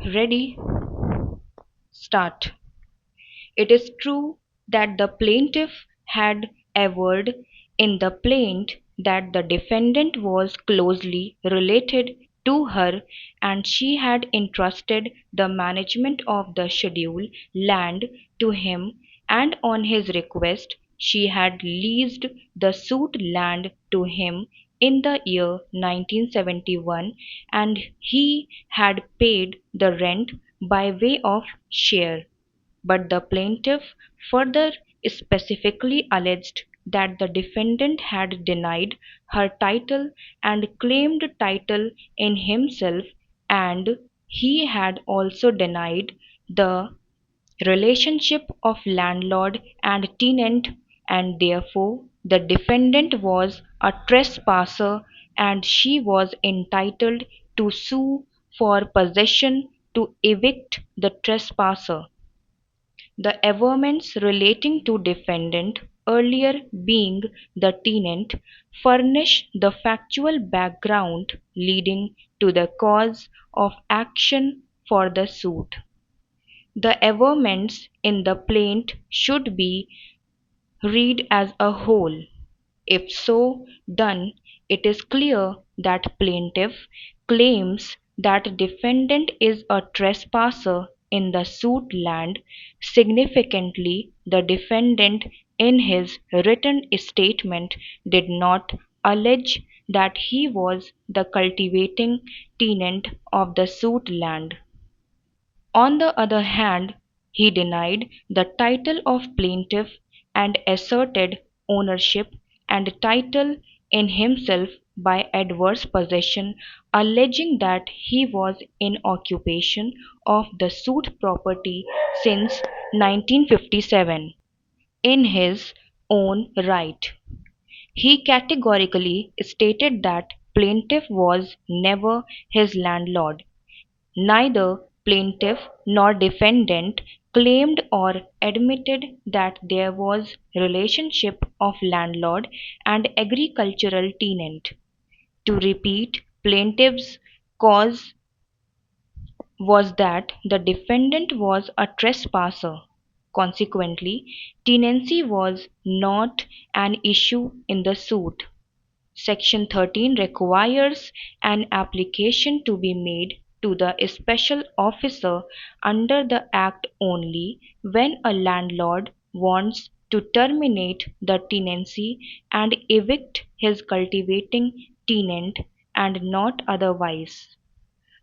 Ready? Start. It is true that the plaintiff had averred in the plaint that the defendant was closely related to her and she had entrusted the management of the scheduled land to him, and on his request she had leased the suit land to him in the year 1971, and he had paid the rent by way of share. But the plaintiff further specifically alleged that the defendant had denied her title and claimed title in himself, and he had also denied the relationship of landlord and tenant, and therefore the defendant was a trespasser and she was entitled to sue for possession to evict the trespasser. The averments relating to defendant, earlier being the tenant, furnish the factual background leading to the cause of action for the suit. The averments in the plaint should be read as a whole. If so done, it is clear that plaintiff claims that defendant is a trespasser in the suit land. Significantly, the defendant in his written statement did not allege that he was the cultivating tenant of the suit land. On the other hand, he denied the title of plaintiff and asserted ownership and title in himself by adverse possession, alleging that he was in occupation of the suit property since 1957 in his own right. He categorically stated that plaintiff was never his landlord. Neither plaintiff nor defendant claimed or admitted that there was relationship of landlord and agricultural tenant. To repeat, plaintiff's cause was that the defendant was a trespasser. Consequently, tenancy was not an issue in the suit. Section 13 requires an application to be made to the special officer under the Act only when a landlord wants to terminate the tenancy and evict his cultivating tenant, and not otherwise.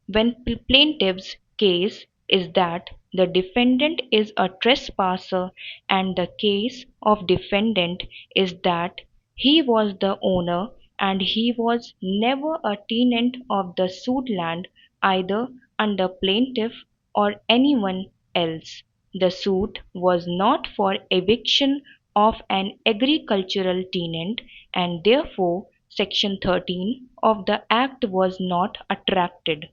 When plaintiff's case is that the defendant is a trespasser and the case of defendant is that he was the owner and he was never a tenant of the sued land either under plaintiff or anyone else. The suit was not for eviction of an agricultural tenant, and therefore Section 13 of the Act was not attracted.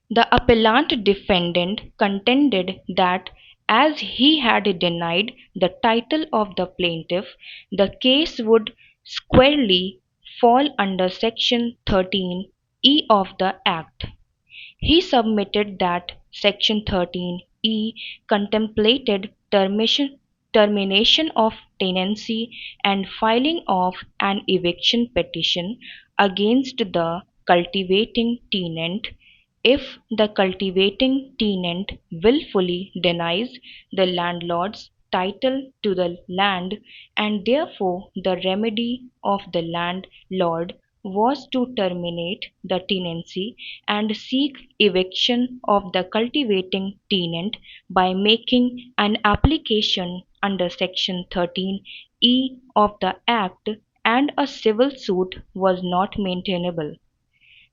The appellant defendant contended that as he had denied the title of the plaintiff, the case would squarely fall under Section 13E of the Act. He submitted that Section 13E contemplated termination of tenancy and filing of an eviction petition against the cultivating tenant if the cultivating tenant willfully denies the landlord's title to the land, and therefore the remedy of the landlord was to terminate the tenancy and seek eviction of the cultivating tenant by making an application under Section 13E of the Act, and a civil suit was not maintainable.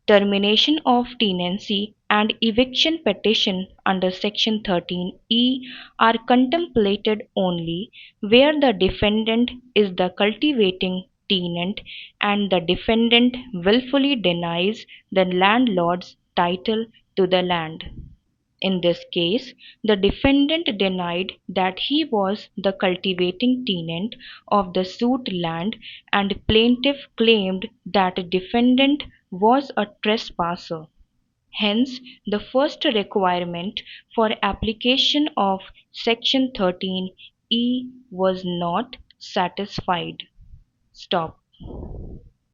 Termination of tenancy and eviction petition under Section 13E are contemplated only where the defendant is the cultivating tenant and the defendant willfully denies the landlord's title to the land. In this case, the defendant denied that he was the cultivating tenant of the sued land, and plaintiff claimed that defendant was a trespasser. Hence, the first requirement for application of Section 13 E was not satisfied. Stop.